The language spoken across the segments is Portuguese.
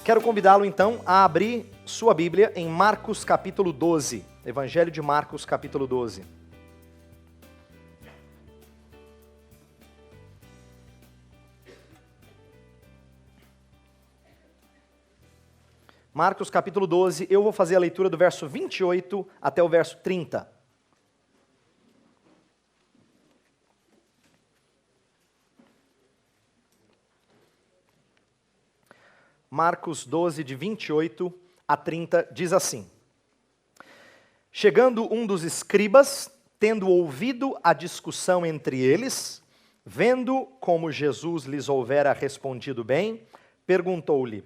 Quero convidá-lo então a abrir sua Bíblia em Marcos capítulo 12, Evangelho de Marcos capítulo 12. Marcos capítulo 12, eu vou fazer a leitura do verso 28 até o verso 30. Marcos 12, de 28 a 30, diz assim: Chegando um dos escribas, tendo ouvido a discussão entre eles, vendo como Jesus lhes houvera respondido bem, perguntou-lhe: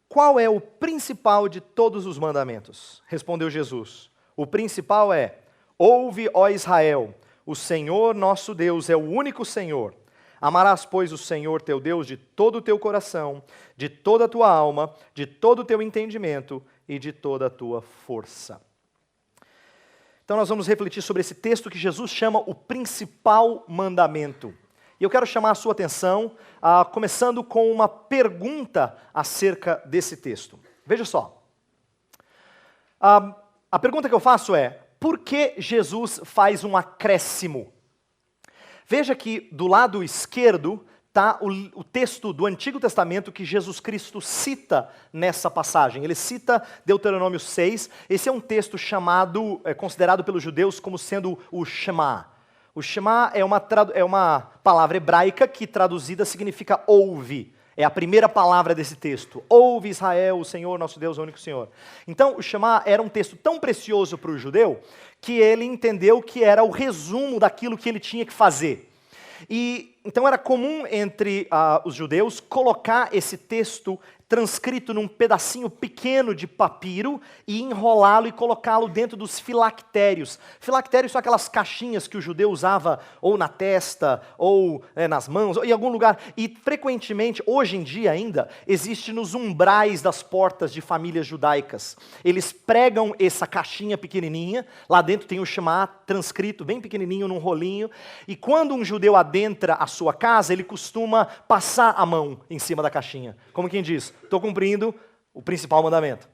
Qual é o principal de todos os mandamentos? Respondeu Jesus: O principal é: Ouve, ó Israel, o Senhor nosso Deus é o único Senhor. Amarás, pois, o Senhor teu Deus de todo o teu coração, de toda a tua alma, de todo o teu entendimento e de toda a tua força. Então nós vamos refletir sobre esse texto que Jesus chama o principal mandamento. E eu quero chamar a sua atenção, começando com uma pergunta acerca desse texto. Veja só. A pergunta que eu faço é: por que Jesus faz um acréscimo? Veja que do lado esquerdo está o texto do Antigo Testamento que Jesus Cristo cita nessa passagem. Ele cita Deuteronômio 6. Esse é um texto considerado pelos judeus como sendo o Shema. O Shema é uma palavra hebraica que traduzida significa ouve. É a primeira palavra desse texto. Ouve, Israel, o Senhor, nosso Deus, é o único Senhor. Então, o Shema era um texto tão precioso para o judeu que ele entendeu que era o resumo daquilo que ele tinha que fazer. E então era comum entre os judeus colocar esse texto transcrito num pedacinho pequeno de papiro e enrolá-lo e colocá-lo dentro dos filactérios. Filactérios são aquelas caixinhas que o judeu usava ou na testa, ou nas mãos, ou em algum lugar. E frequentemente, hoje em dia ainda, existe nos umbrais das portas de famílias judaicas. Eles pregam essa caixinha pequenininha, lá dentro tem o Shema transcrito, bem pequenininho, num rolinho. E quando um judeu adentra a sua casa, ele costuma passar a mão em cima da caixinha. Como quem diz: estou cumprindo o principal mandamento.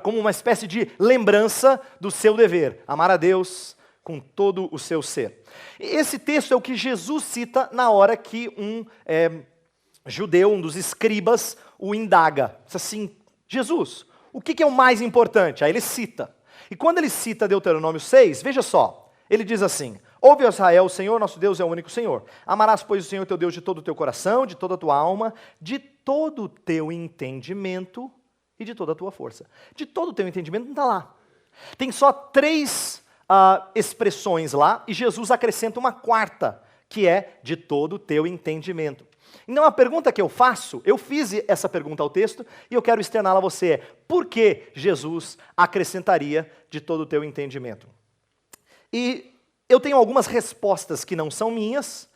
Como uma espécie de lembrança do seu dever. Amar a Deus com todo o seu ser. Esse texto é o que Jesus cita na hora que um judeu, um dos escribas, o indaga. Diz assim: Jesus, o que é o mais importante? Aí ele cita. E quando ele cita Deuteronômio 6, veja só. Ele diz assim: Ouve, ó Israel, o Senhor nosso Deus é o único Senhor. Amarás, pois, o Senhor teu Deus de todo o teu coração, de toda a tua alma, de todo o teu entendimento e de toda a tua força. De todo o teu entendimento não está lá. Tem só 3 expressões lá e Jesus acrescenta uma quarta, que é de todo o teu entendimento. Então a pergunta que eu faço, eu fiz essa pergunta ao texto e eu quero externá-la a você, é: por que Jesus acrescentaria de todo o teu entendimento? E eu tenho algumas respostas que não são minhas,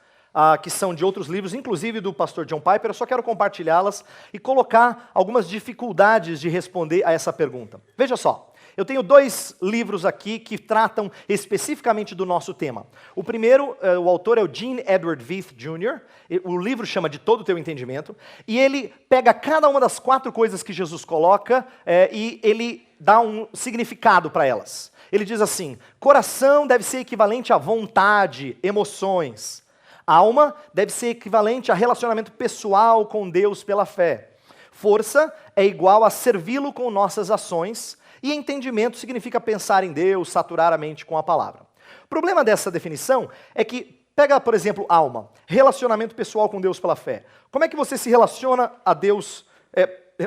que são de outros livros, inclusive do pastor John Piper. Eu só quero compartilhá-las e colocar algumas dificuldades de responder a essa pergunta. Veja só, eu tenho 2 livros aqui que tratam especificamente do nosso tema. O primeiro, o autor é o Gene Edward Veith Jr., o livro chama De Todo o Teu Entendimento, e ele pega cada uma das 4 coisas que Jesus coloca e ele dá um significado para elas. Ele diz assim: coração deve ser equivalente a vontade, emoções. Alma deve ser equivalente a relacionamento pessoal com Deus pela fé. Força é igual a servi-lo com nossas ações. E entendimento significa pensar em Deus, saturar a mente com a palavra. O problema dessa definição é que, pega, por exemplo, alma, relacionamento pessoal com Deus pela fé. Como é que você se relaciona a Deus,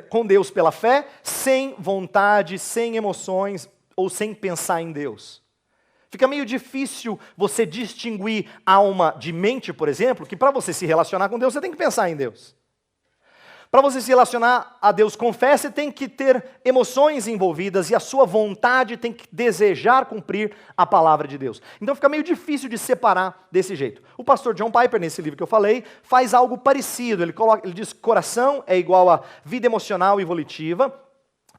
com Deus pela fé, sem vontade, sem emoções, ou sem pensar em Deus? Fica meio difícil você distinguir alma de mente, por exemplo, que para você se relacionar com Deus, você tem que pensar em Deus. Para você se relacionar a Deus com fé, você tem que ter emoções envolvidas e a sua vontade tem que desejar cumprir a palavra de Deus. Então fica meio difícil de separar desse jeito. O pastor John Piper, nesse livro que eu falei, faz algo parecido. Ele diz que coração é igual a vida emocional e volitiva,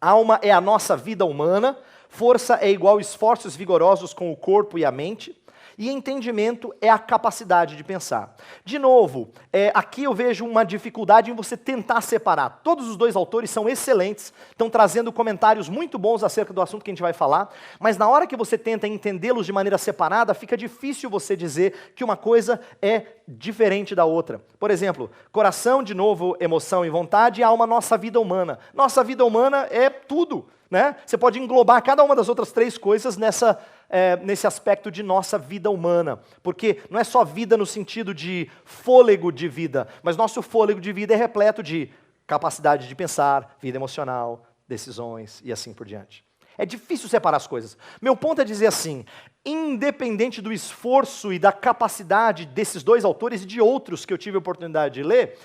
alma é a nossa vida humana, força é igual a esforços vigorosos com o corpo e a mente, E entendimento é a capacidade de pensar. De novo, aqui eu vejo uma dificuldade em você tentar separar. Todos os dois autores são excelentes, estão trazendo comentários muito bons acerca do assunto que a gente vai falar, mas na hora que você tenta entendê-los de maneira separada, fica difícil você dizer que uma coisa é diferente da outra. Por exemplo, coração, de novo, emoção e vontade, e alma, nossa vida humana. Nossa vida humana é tudo, né? Você pode englobar cada uma das outras três coisas nesse aspecto de nossa vida humana, porque não é só vida no sentido de fôlego de vida, mas nosso fôlego de vida é repleto de capacidade de pensar, vida emocional, decisões e assim por diante. É difícil separar as coisas. Meu ponto é dizer assim, independente do esforço e da capacidade desses dois autores e de outros que eu tive a oportunidade de ler,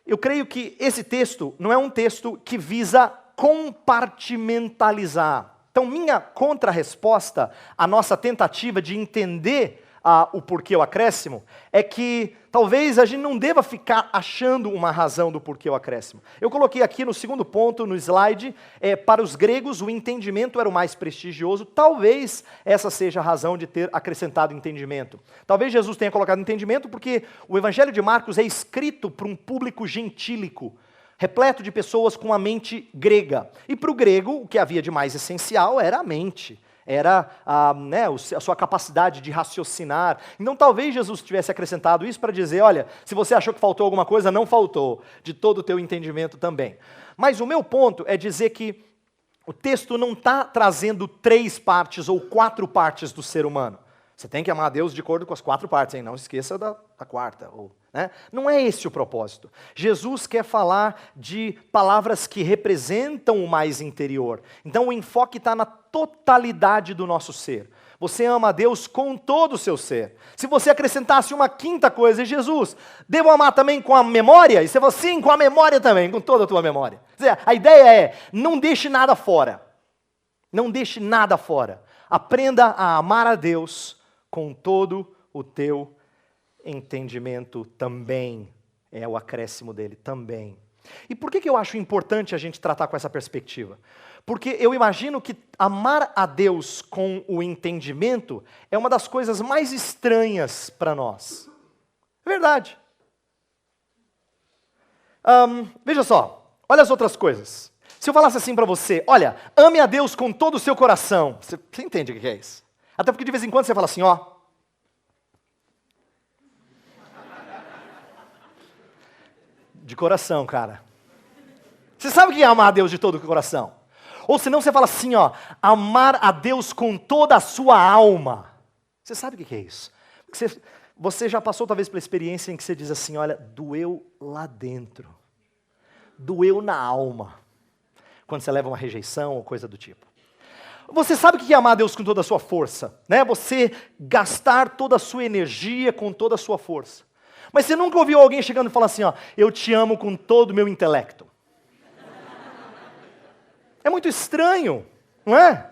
eu creio que esse texto não é um texto que visa compartimentalizar. Então, minha contra-resposta à nossa tentativa de entender o porquê o acréscimo é que talvez a gente não deva ficar achando uma razão do porquê o acréscimo. Eu coloquei aqui no segundo ponto, no slide, para os gregos o entendimento era o mais prestigioso. Talvez essa seja a razão de ter acrescentado entendimento. Talvez Jesus tenha colocado entendimento porque o Evangelho de Marcos é escrito para um público gentílico, repleto de pessoas com a mente grega. E para o grego, o que havia de mais essencial era a mente, era a sua capacidade de raciocinar. Então talvez Jesus tivesse acrescentado isso para dizer, olha, se você achou que faltou alguma coisa, não faltou, de todo o teu entendimento também. Mas o meu ponto é dizer que o texto não está trazendo 3 partes ou 4 partes do ser humano. Você tem que amar a Deus de acordo com as 4 partes, hein? Não esqueça da quarta. Né? Não é esse o propósito. Jesus quer falar de palavras que representam o mais interior. Então o enfoque está na totalidade do nosso ser. Você ama a Deus com todo o seu ser. Se você acrescentasse uma 5ª coisa, Jesus, devo amar também com a memória? E você fala, sim, com a memória também, com toda a tua memória. Quer dizer, a ideia é, não deixe nada fora. Não deixe nada fora. Aprenda a amar a Deus com todo o teu entendimento também. É o acréscimo dele também. E por que eu acho importante a gente tratar com essa perspectiva? Porque eu imagino que amar a Deus com o entendimento é uma das coisas mais estranhas para nós. É verdade. Veja só, olha as outras coisas. Se eu falasse assim para você, olha, ame a Deus com todo o seu coração. Você entende o que é isso? Até porque de vez em quando você fala assim, ó. De coração, cara. Você sabe o que é amar a Deus de todo o coração? Ou senão você fala assim, ó, amar a Deus com toda a sua alma. Você sabe o que é isso? Você já passou talvez pela experiência em que você diz assim, olha, doeu lá dentro. Doeu na alma. Quando você leva uma rejeição ou coisa do tipo. Você sabe o que é amar a Deus com toda a sua força, né? Você gastar toda a sua energia com toda a sua força. Mas você nunca ouviu alguém chegando e falar assim, ó, eu te amo com todo o meu intelecto. É muito estranho, não é?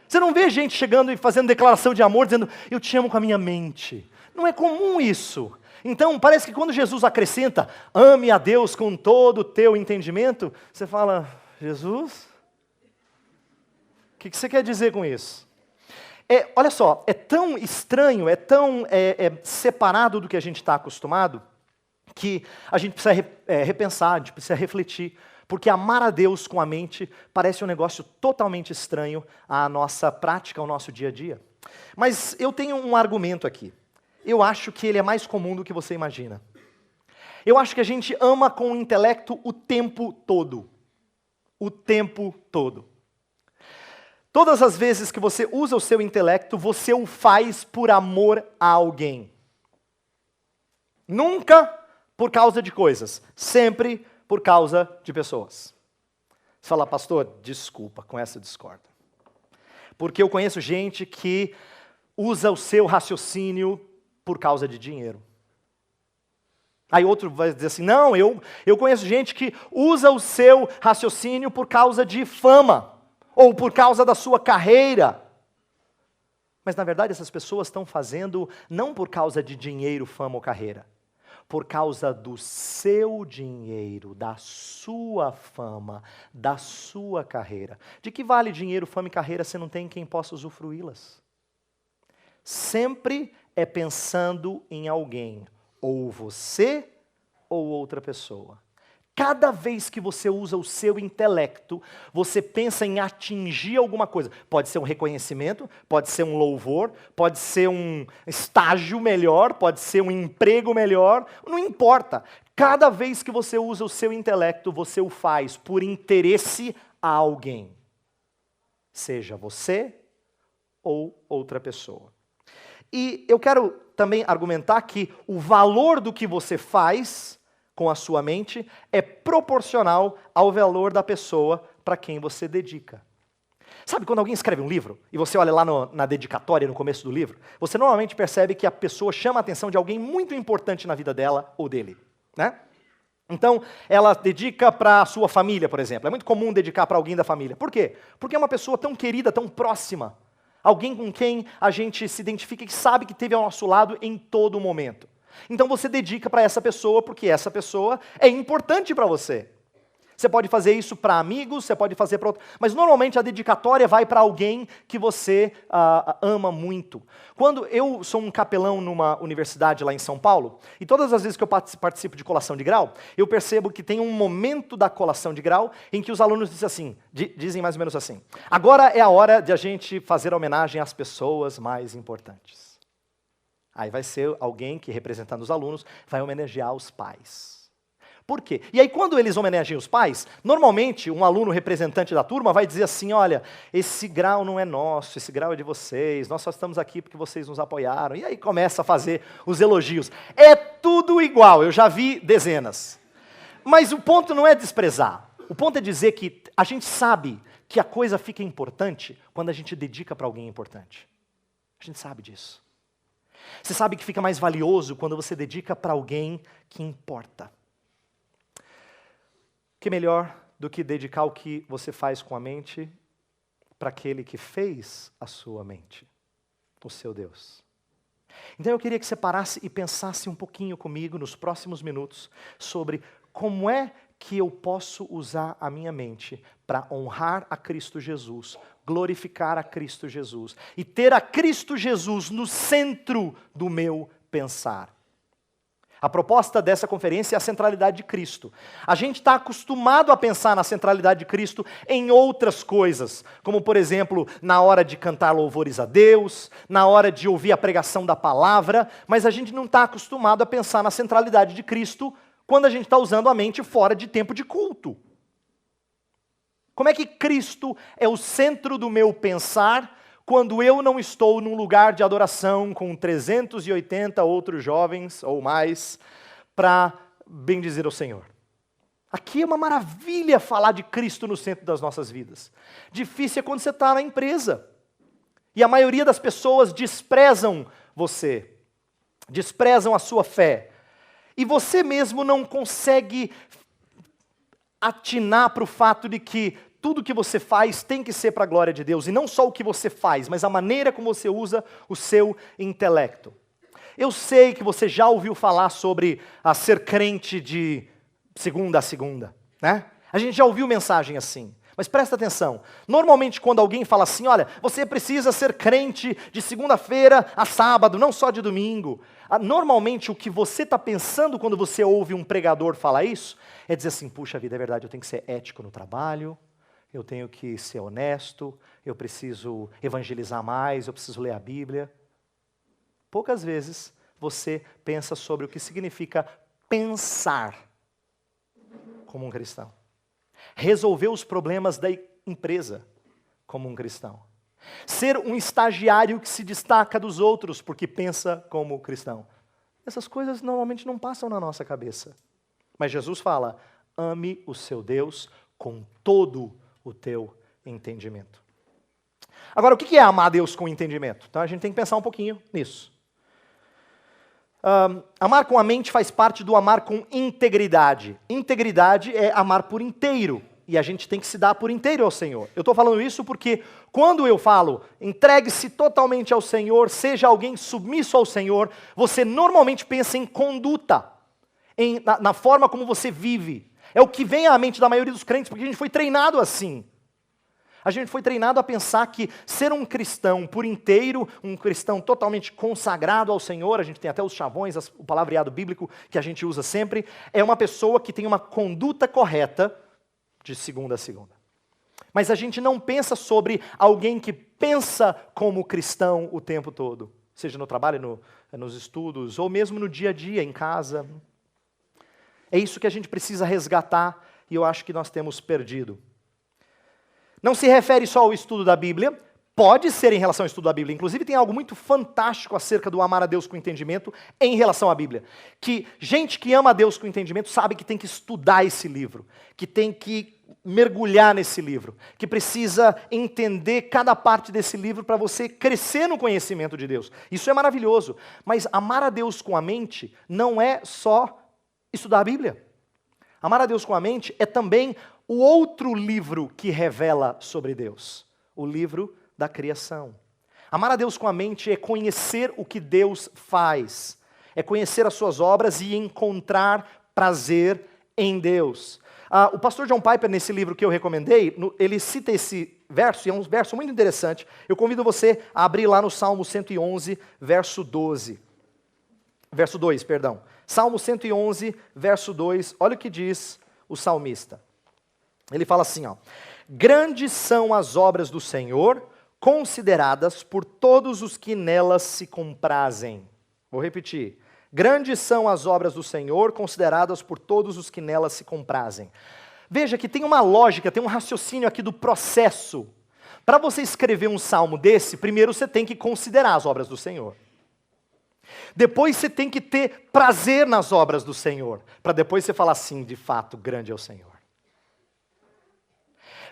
Você não vê gente chegando e fazendo declaração de amor, dizendo, eu te amo com a minha mente. Não é comum isso. Então, parece que quando Jesus acrescenta, ame a Deus com todo o teu entendimento, você fala, Jesus, o que você quer dizer com isso? Olha só, é tão estranho, é tão separado do que a gente está acostumado, que a gente precisa repensar, a gente precisa refletir, porque amar a Deus com a mente parece um negócio totalmente estranho à nossa prática, ao nosso dia a dia. Mas eu tenho um argumento aqui. Eu acho que ele é mais comum do que você imagina. Eu acho que a gente ama com o intelecto o tempo todo. O tempo todo. Todas as vezes que você usa o seu intelecto, você o faz por amor a alguém. Nunca por causa de coisas, sempre por causa de pessoas. Você fala, pastor, desculpa, com essa eu discordo. Porque eu conheço gente que usa o seu raciocínio por causa de dinheiro. Aí outro vai dizer assim, não, eu conheço gente que usa o seu raciocínio por causa de fama. Ou por causa da sua carreira. Mas na verdade essas pessoas estão fazendo não por causa de dinheiro, fama ou carreira. Por causa do seu dinheiro, da sua fama, da sua carreira. De que vale dinheiro, fama e carreira se não tem quem possa usufruí-las? sempre é pensando em alguém, ou você ou outra pessoa. Cada vez que você usa o seu intelecto, você pensa em atingir alguma coisa. Pode ser um reconhecimento, pode ser um louvor, pode ser um estágio melhor, pode ser um emprego melhor, não importa. Cada vez que você usa o seu intelecto, você o faz por interesse a alguém. Seja você ou outra pessoa. E eu quero também argumentar que o valor do que você faz com a sua mente é proporcional ao valor da pessoa para quem você dedica. Sabe quando alguém escreve um livro e você olha lá na dedicatória, no começo do livro, você normalmente percebe que a pessoa chama a atenção de alguém muito importante na vida dela ou dele, né? Então, ela dedica para a sua família, por exemplo. É muito comum dedicar para alguém da família. Por quê? Porque é uma pessoa tão querida, tão próxima. Alguém com quem a gente se identifica e que sabe que esteve ao nosso lado em todo momento. Então você dedica para essa pessoa porque essa pessoa é importante para você. Você pode fazer isso para amigos, você pode fazer para outros, mas normalmente a dedicatória vai para alguém que você ama muito. Quando eu sou um capelão numa universidade lá em São Paulo, e todas as vezes que eu participo de colação de grau, eu percebo que tem um momento da colação de grau em que os alunos dizem mais ou menos assim: agora é a hora de a gente fazer homenagem às pessoas mais importantes. Aí vai ser alguém que, representando os alunos, vai homenagear os pais. Por quê? E aí quando eles homenageiam os pais, normalmente um aluno representante da turma vai dizer assim: olha, esse grau não é nosso, esse grau é de vocês, nós só estamos aqui porque vocês nos apoiaram. E aí começa a fazer os elogios. É tudo igual, eu já vi dezenas. Mas o ponto não é desprezar. O ponto é dizer que a gente sabe que a coisa fica importante quando a gente dedica para alguém importante. A gente sabe disso. Você sabe que fica mais valioso quando você dedica para alguém que importa. Que melhor do que dedicar o que você faz com a mente para aquele que fez a sua mente, o seu Deus. Então eu queria que você parasse e pensasse um pouquinho comigo nos próximos minutos sobre como é que eu posso usar a minha mente para honrar a Cristo Jesus, glorificar a Cristo Jesus e ter a Cristo Jesus no centro do meu pensar. A proposta dessa conferência é a centralidade de Cristo. A gente está acostumado a pensar na centralidade de Cristo em outras coisas, como por exemplo, na hora de cantar louvores a Deus, na hora de ouvir a pregação da palavra, mas a gente não está acostumado a pensar na centralidade de Cristo quando a gente está usando a mente fora de tempo de culto. Como é que Cristo é o centro do meu pensar quando eu não estou num lugar de adoração com 380 outros jovens ou mais para bendizer o Senhor? Aqui é uma maravilha falar de Cristo no centro das nossas vidas. Difícil é quando você está na empresa e a maioria das pessoas desprezam você, desprezam a sua fé. E você mesmo não consegue atinar para o fato de que tudo que você faz tem que ser para a glória de Deus. E não só o que você faz, mas a maneira como você usa o seu intelecto. Eu sei que você já ouviu falar sobre a ser crente de segunda a segunda, né? A gente já ouviu mensagem assim. Mas presta atenção, normalmente quando alguém fala assim, olha, você precisa ser crente de segunda-feira a sábado, não só de domingo. Normalmente o que você está pensando quando você ouve um pregador falar isso, é dizer assim, puxa vida, é verdade, eu tenho que ser ético no trabalho, eu tenho que ser honesto, eu preciso evangelizar mais, eu preciso ler a Bíblia. Poucas vezes você pensa sobre o que significa pensar como um cristão. Resolver os problemas da empresa como um cristão. Ser um estagiário que se destaca dos outros porque pensa como cristão. Essas coisas normalmente não passam na nossa cabeça. Mas Jesus fala, ame o seu Deus com todo o teu entendimento. Agora, o que é amar a Deus com entendimento? Então a gente tem que pensar um pouquinho nisso. Amar com a mente faz parte do amar com integridade. Integridade é amar por inteiro. E a gente tem que se dar por inteiro ao Senhor. Eu estou falando isso porque quando eu falo entregue-se totalmente ao Senhor, seja alguém submisso ao Senhor, você normalmente pensa em conduta, na forma como você vive. É o que vem à mente da maioria dos crentes, porque a gente foi treinado assim. A gente foi treinado a pensar que ser um cristão por inteiro, um cristão totalmente consagrado ao Senhor, a gente tem até os chavões, o palavreado bíblico que a gente usa sempre, é uma pessoa que tem uma conduta correta de segunda a segunda. Mas a gente não pensa sobre alguém que pensa como cristão o tempo todo, seja no trabalho, nos estudos, ou mesmo no dia a dia, em casa. É isso que a gente precisa resgatar e eu acho que nós temos perdido. Não se refere só ao estudo da Bíblia, pode ser em relação ao estudo da Bíblia. Inclusive tem algo muito fantástico acerca do amar a Deus com entendimento em relação à Bíblia. Que gente que ama a Deus com entendimento sabe que tem que estudar esse livro, que tem que mergulhar nesse livro, que precisa entender cada parte desse livro para você crescer no conhecimento de Deus. Isso é maravilhoso, mas amar a Deus com a mente não é só estudar a Bíblia. Amar a Deus com a mente é também o outro livro que revela sobre Deus, o livro da criação. Amar a Deus com a mente é conhecer o que Deus faz, é conhecer as suas obras e encontrar prazer em Deus. O pastor John Piper, nesse livro que eu recomendei, ele cita esse verso, e é um verso muito interessante. Eu convido você a abrir lá no Salmo 111, verso 12. Verso 2, perdão. Salmo 111, verso 2, olha o que diz o salmista. Ele fala assim, ó: grandes são as obras do Senhor, consideradas por todos os que nelas se comprazem. Vou repetir. Grandes são as obras do Senhor, consideradas por todos os que nelas se comprazem. Veja que tem uma lógica, tem um raciocínio aqui do processo. Para você escrever um salmo desse, primeiro você tem que considerar as obras do Senhor. Depois você tem que ter prazer nas obras do Senhor, para depois você falar assim, de fato, grande é o Senhor.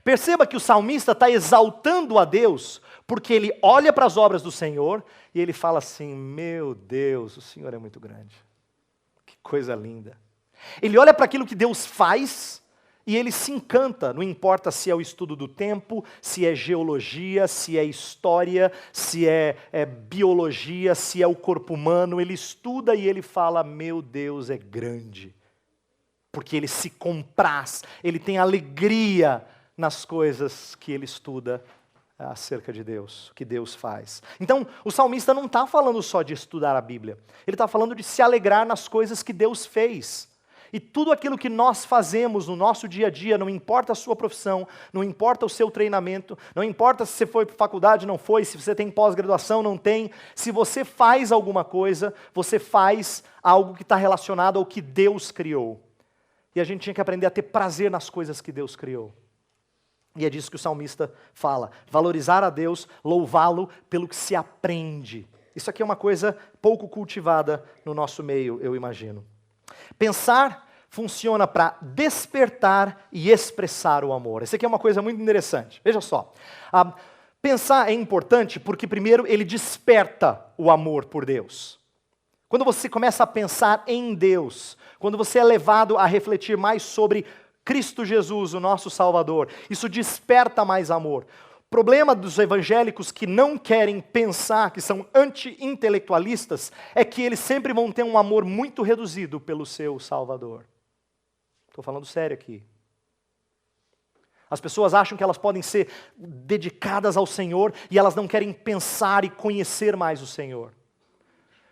Perceba que o salmista está exaltando a Deus, porque ele olha para as obras do Senhor e ele fala assim, meu Deus, o Senhor é muito grande. Que coisa linda. Ele olha para aquilo que Deus faz e ele se encanta, não importa se é o estudo do tempo, se é geologia, se é história, se é biologia, se é o corpo humano, ele estuda e ele fala, meu Deus é grande. Porque ele se compraz, ele tem alegria nas coisas que ele estuda acerca de Deus, o que Deus faz. Então, o salmista não está falando só de estudar a Bíblia, ele está falando de se alegrar nas coisas que Deus fez. E tudo aquilo que nós fazemos no nosso dia a dia, não importa a sua profissão, não importa o seu treinamento, não importa se você foi para faculdade, não foi, se você tem pós-graduação, não tem, se você faz alguma coisa, você faz algo que está relacionado ao que Deus criou. E a gente tinha que aprender a ter prazer nas coisas que Deus criou. E é disso que o salmista fala, valorizar a Deus, louvá-lo pelo que se aprende. Isso aqui é uma coisa pouco cultivada no nosso meio, eu imagino. Pensar funciona para despertar e expressar o amor. Isso aqui é uma coisa muito interessante. Veja só, pensar é importante porque primeiro ele desperta o amor por Deus. Quando você começa a pensar em Deus, quando você é levado a refletir mais sobre Cristo Jesus, o nosso Salvador, isso desperta mais amor. O problema dos evangélicos que não querem pensar, que são anti-intelectualistas, é que eles sempre vão ter um amor muito reduzido pelo seu Salvador. Estou falando sério aqui. As pessoas acham que elas podem ser dedicadas ao Senhor e elas não querem pensar e conhecer mais o Senhor.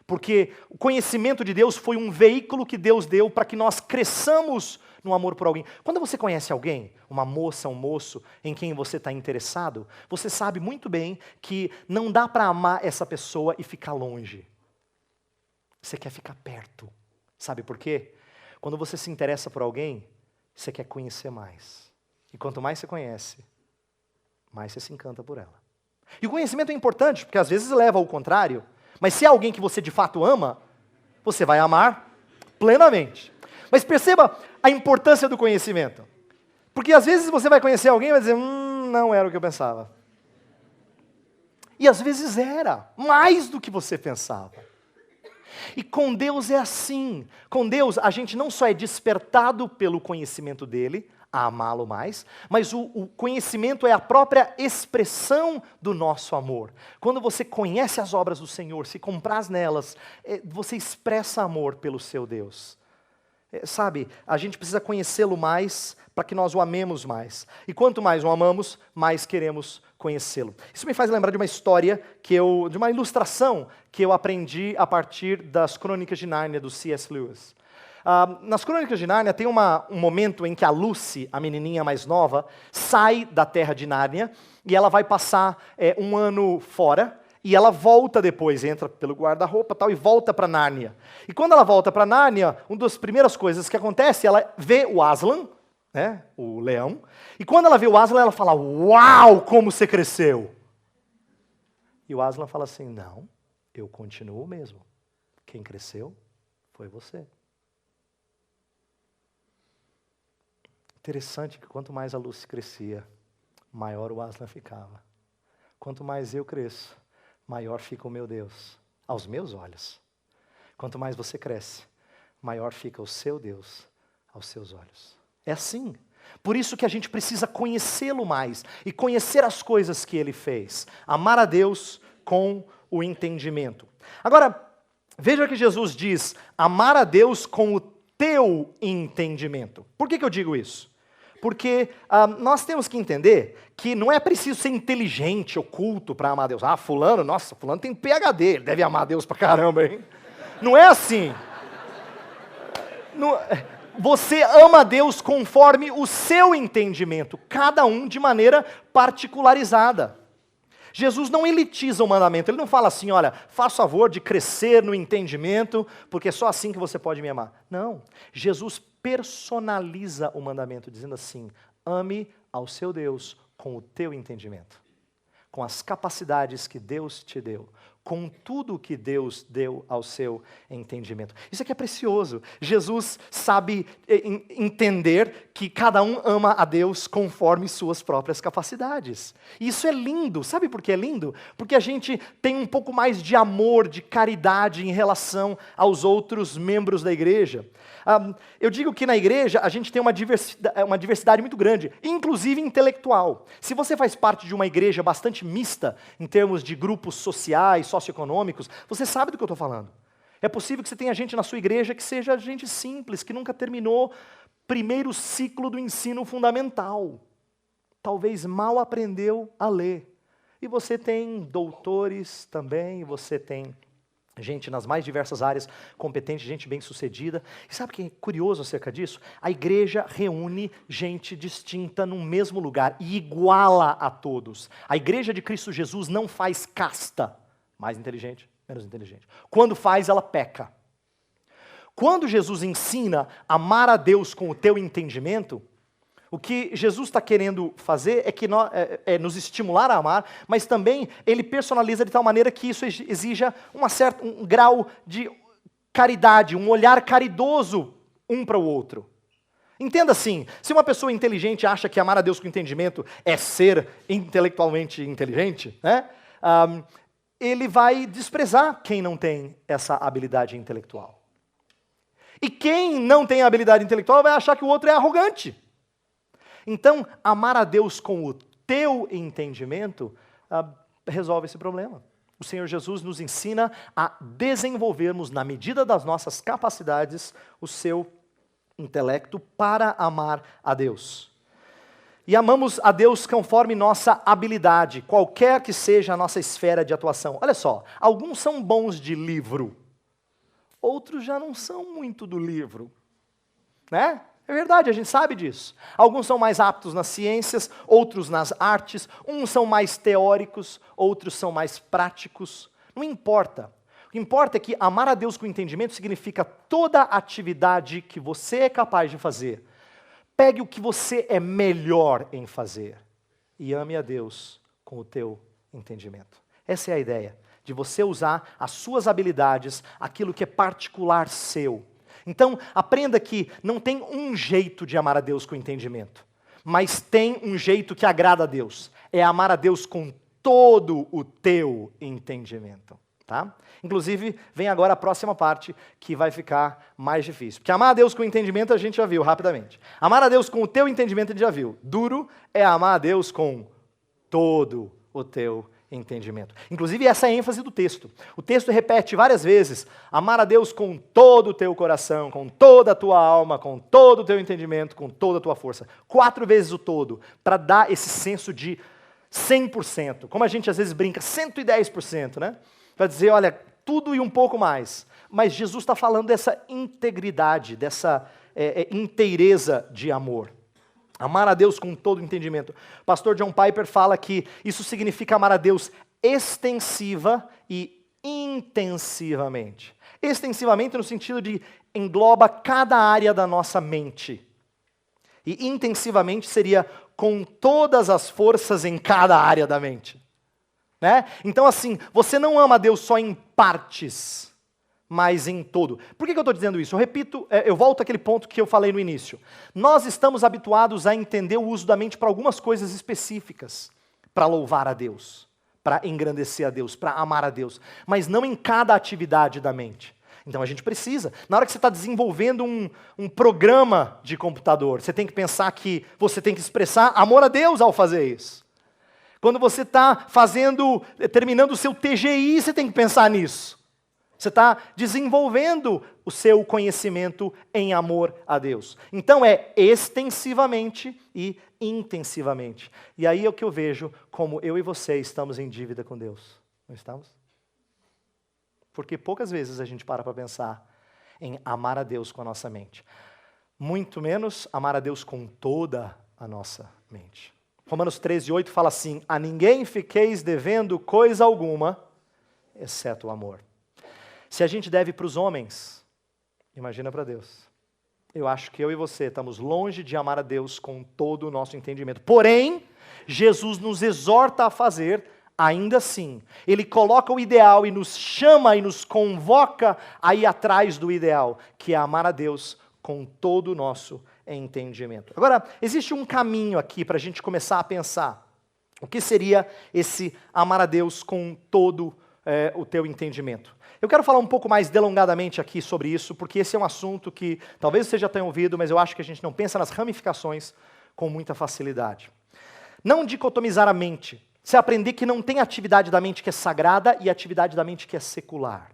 Porque o conhecimento de Deus foi um veículo que Deus deu para que nós cresçamos no amor por alguém. Quando você conhece alguém, uma moça, um moço, em quem você está interessado, você sabe muito bem que não dá para amar essa pessoa e ficar longe. Você quer ficar perto. Sabe por quê? Quando você se interessa por alguém, você quer conhecer mais. E quanto mais você conhece, mais você se encanta por ela. E o conhecimento é importante, porque às vezes leva ao contrário, mas se é alguém que você de fato ama, você vai amar plenamente. Mas perceba a importância do conhecimento. Porque às vezes você vai conhecer alguém e vai dizer, não era o que eu pensava. E às vezes era, mais do que você pensava. E com Deus é assim. Com Deus a gente não só é despertado pelo conhecimento dele, a amá-lo mais, mas o conhecimento é a própria expressão do nosso amor. Quando você conhece as obras do Senhor, se compraz nelas, você expressa amor pelo seu Deus. Sabe, a gente precisa conhecê-lo mais para que nós o amemos mais. E quanto mais o amamos, mais queremos conhecê-lo. Isso me faz lembrar de uma história, de uma ilustração que eu aprendi a partir das Crônicas de Nárnia, do C.S. Lewis. Nas Crônicas de Nárnia tem um momento em que a Lucy, a menininha mais nova, sai da terra de Nárnia e ela vai passar um ano fora. E ela volta depois, entra pelo guarda-roupa e volta para Nárnia. E quando ela volta para Nárnia, uma das primeiras coisas que acontece, ela vê o Aslan, né, o leão, e quando ela vê o Aslan, ela fala, uau, como você cresceu! E o Aslan fala assim, não, eu continuo o mesmo. Quem cresceu foi você. Interessante que quanto mais a Lucy crescia, maior o Aslan ficava. Quanto mais eu cresço, maior fica o meu Deus, aos meus olhos. Quanto mais você cresce, maior fica o seu Deus, aos seus olhos. É assim. Por isso que a gente precisa conhecê-lo mais e conhecer as coisas que ele fez. Amar a Deus com o entendimento. Agora, veja que Jesus diz, amar a Deus com o teu entendimento. Por que eu digo isso? Porque nós temos que entender que não é preciso ser inteligente ou culto para amar a Deus. Fulano tem PhD, ele deve amar a Deus pra caramba, hein? Não é assim. Você ama a Deus conforme o seu entendimento, cada um de maneira particularizada. Jesus não elitiza o mandamento, ele não fala assim, olha, faça o favor de crescer no entendimento, porque é só assim que você pode me amar. Não, Jesus personaliza o mandamento, dizendo assim, ame ao seu Deus com o teu entendimento, com as capacidades que Deus te deu, com tudo que Deus deu ao seu entendimento. Isso aqui é precioso. Jesus sabe entender que cada um ama a Deus conforme suas próprias capacidades. E isso é lindo. Sabe por que é lindo? Porque a gente tem um pouco mais de amor, de caridade em relação aos outros membros da igreja. Eu digo que na igreja a gente tem uma diversidade muito grande, inclusive intelectual. Se você faz parte de uma igreja bastante mista, em termos de grupos sociais, socioeconômicos, você sabe do que eu estou falando. É possível que você tenha gente na sua igreja que seja gente simples, que nunca terminou primeiro ciclo do ensino fundamental. Talvez mal aprendeu a ler. E você tem doutores também, você tem gente nas mais diversas áreas, competente, gente bem-sucedida. E sabe o que é curioso acerca disso? A igreja reúne gente distinta num mesmo lugar e iguala a todos. A igreja de Cristo Jesus não faz casta, mais inteligente, menos inteligente. Quando faz, ela peca. Quando Jesus ensina a amar a Deus com o teu entendimento, o que Jesus está querendo fazer é nos estimular a amar, mas também ele personaliza de tal maneira que isso exija um grau de caridade, um olhar caridoso um para o outro. Entenda assim, se uma pessoa inteligente acha que amar a Deus com entendimento é ser intelectualmente inteligente, né? Ele vai desprezar quem não tem essa habilidade intelectual. E quem não tem habilidade intelectual vai achar que o outro é arrogante. Então, amar a Deus com o teu entendimento resolve esse problema. O Senhor Jesus nos ensina a desenvolvermos, na medida das nossas capacidades, o seu intelecto para amar a Deus. E amamos a Deus conforme nossa habilidade, qualquer que seja a nossa esfera de atuação. Olha só, alguns são bons de livro, outros já não são muito do livro, né? É verdade, a gente sabe disso. Alguns são mais aptos nas ciências, outros nas artes, uns são mais teóricos, outros são mais práticos. Não importa. O que importa é que amar a Deus com entendimento significa toda atividade que você é capaz de fazer. Pegue o que você é melhor em fazer e ame a Deus com o teu entendimento. Essa é a ideia, de você usar as suas habilidades, aquilo que é particular seu. Então, aprenda que não tem um jeito de amar a Deus com entendimento, mas tem um jeito que agrada a Deus. É amar a Deus com todo o teu entendimento. Tá? Inclusive, vem agora a próxima parte que vai ficar mais difícil. Porque amar a Deus com entendimento a gente já viu rapidamente. Amar a Deus com o teu entendimento a gente já viu. Duro é amar a Deus com todo o teu entendimento. Inclusive, essa é a ênfase do texto. O texto repete várias vezes: amar a Deus com todo o teu coração, com toda a tua alma, com todo o teu entendimento, com toda a tua força. 4 vezes o todo, para dar esse senso de 100%. Como a gente às vezes brinca, 110%, né? Para dizer, olha, tudo e um pouco mais. Mas Jesus está falando dessa integridade, dessa inteireza de amor. Amar a Deus com todo o entendimento. O pastor John Piper fala que isso significa amar a Deus extensiva e intensivamente. Extensivamente no sentido de engloba cada área da nossa mente. E intensivamente seria com todas as forças em cada área da mente. Né? Então assim, você não ama a Deus só em partes, mas em todo. Por que eu estou dizendo isso? Eu repito, eu volto àquele ponto que eu falei no início. Nós estamos habituados a entender o uso da mente para algumas coisas específicas, para louvar a Deus, para engrandecer a Deus, para amar a Deus, mas não em cada atividade da mente. Então a gente precisa, na hora que você está desenvolvendo um programa de computador, você tem que pensar que você tem que expressar amor a Deus ao fazer isso. Quando você está terminando o seu TGI, você tem que pensar nisso. Você está desenvolvendo o seu conhecimento em amor a Deus. Então é extensivamente e intensivamente. E aí é o que eu vejo como eu e você estamos em dívida com Deus. Não estamos? Porque poucas vezes a gente para pensar em amar a Deus com a nossa mente. Muito menos amar a Deus com toda a nossa mente. Romanos 13:8 fala assim: a ninguém fiqueis devendo coisa alguma, exceto o amor. Se a gente deve para os homens, imagina para Deus. Eu acho que eu e você estamos longe de amar a Deus com todo o nosso entendimento. Porém, Jesus nos exorta a fazer, ainda assim. Ele coloca o ideal e nos chama e nos convoca a ir atrás do ideal, que é amar a Deus com todo o nosso entendimento. Agora, existe um caminho aqui para a gente começar a pensar. O que seria esse amar a Deus com todo o teu entendimento? Eu quero falar um pouco mais delongadamente aqui sobre isso, porque esse é um assunto que talvez você já tenha ouvido, mas eu acho que a gente não pensa nas ramificações com muita facilidade. Não dicotomizar a mente. Você aprender que não tem atividade da mente que é sagrada e atividade da mente que é secular.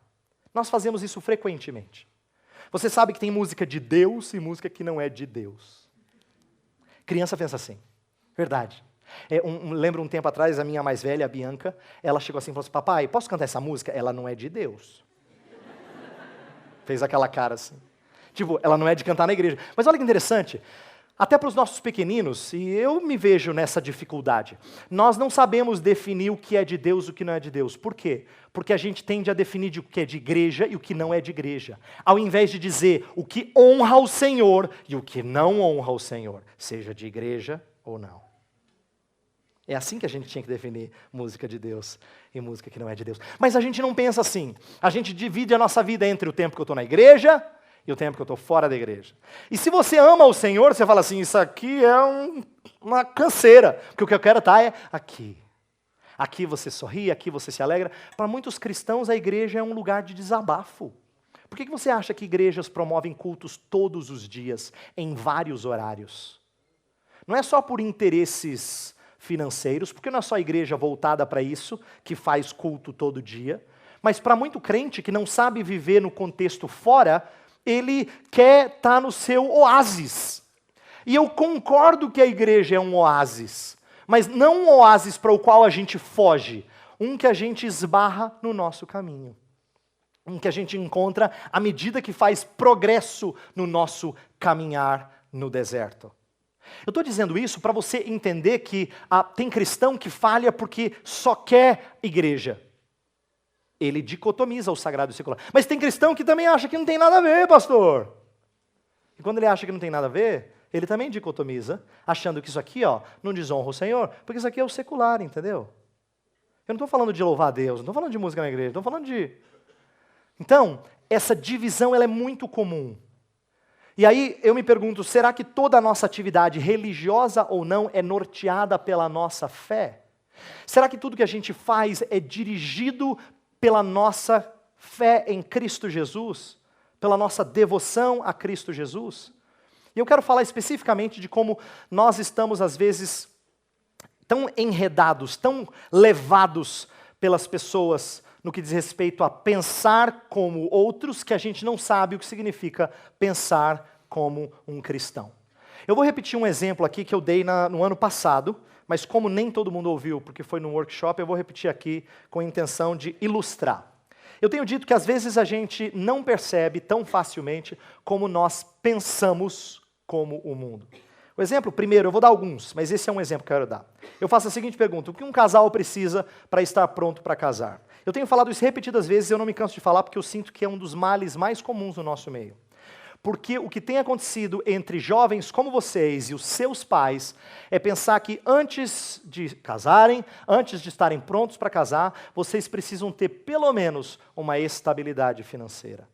Nós fazemos isso frequentemente. Você sabe que tem música de Deus e música que não é de Deus. Criança pensa assim, verdade. Lembro um tempo atrás, a minha mais velha, a Bianca, ela chegou assim e falou assim: papai, posso cantar essa música? Ela não é de Deus. Fez aquela cara assim. Tipo, ela não é de cantar na igreja. Mas olha que interessante, até para os nossos pequeninos, e eu me vejo nessa dificuldade, nós não sabemos definir o que é de Deus e o que não é de Deus. Por quê? Porque a gente tende a definir o que é de igreja e o que não é de igreja. Ao invés de dizer o que honra o Senhor e o que não honra o Senhor, seja de igreja ou não. É assim que a gente tinha que definir música de Deus e música que não é de Deus. Mas a gente não pensa assim. A gente divide a nossa vida entre o tempo que eu estou na igreja e o tempo que eu estou fora da igreja. E se você ama o Senhor, você fala assim: isso aqui é uma canseira, porque o que eu quero estar é aqui. Aqui você sorri, aqui você se alegra. Para muitos cristãos, a igreja é um lugar de desabafo. Por que você acha que igrejas promovem cultos todos os dias, em vários horários? Não é só por interesses financeiros, porque não é só a igreja voltada para isso, que faz culto todo dia, mas para muito crente que não sabe viver no contexto fora, ele quer estar no seu oásis. E eu concordo que a igreja é um oásis, mas não um oásis para o qual a gente foge, um que a gente esbarra no nosso caminho, um que a gente encontra à medida que faz progresso no nosso caminhar no deserto. Eu estou dizendo isso para você entender que tem cristão que falha porque só quer igreja. Ele dicotomiza o sagrado e o secular. Mas tem cristão que também acha que não tem nada a ver, pastor. E quando ele acha que não tem nada a ver, ele também dicotomiza, achando que isso aqui não desonra o Senhor, porque isso aqui é o secular, entendeu? Eu não estou falando de louvar a Deus, não estou falando de música na igreja, estou falando de... Então, essa divisão ela é muito comum. E aí eu me pergunto, será que toda a nossa atividade, religiosa ou não, é norteada pela nossa fé? Será que tudo que a gente faz é dirigido pela nossa fé em Cristo Jesus? Pela nossa devoção a Cristo Jesus? E eu quero falar especificamente de como nós estamos, às vezes, tão enredados, tão levados pelas pessoas no que diz respeito a pensar como outros, que a gente não sabe o que significa pensar como um cristão. Eu vou repetir um exemplo aqui que eu dei no ano passado, mas como nem todo mundo ouviu, porque foi num workshop, eu vou repetir aqui com a intenção de ilustrar. Eu tenho dito que às vezes a gente não percebe tão facilmente como nós pensamos como o mundo. O exemplo, primeiro, eu vou dar alguns, mas esse é um exemplo que eu quero dar. Eu faço a seguinte pergunta: o que um casal precisa para estar pronto para casar? Eu tenho falado isso repetidas vezes, eu não me canso de falar, porque eu sinto que é um dos males mais comuns no nosso meio. Porque o que tem acontecido entre jovens como vocês e os seus pais é pensar que antes de casarem, antes de estarem prontos para casar, vocês precisam ter pelo menos uma estabilidade financeira.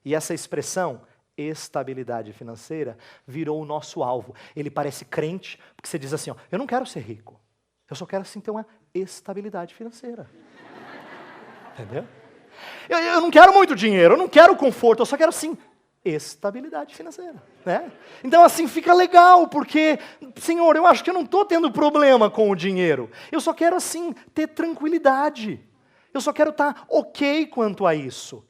E essa expressão, estabilidade financeira, virou o nosso alvo. Ele parece crente, porque você diz assim, ó, eu não quero ser rico, eu só quero assim ter uma estabilidade financeira. Entendeu? Eu não quero muito dinheiro, eu não quero conforto, eu só quero sim estabilidade financeira, né? Então assim fica legal, porque, Senhor, eu acho que eu não estou tendo problema com o dinheiro, eu só quero assim ter tranquilidade, eu só quero estar ok quanto a isso.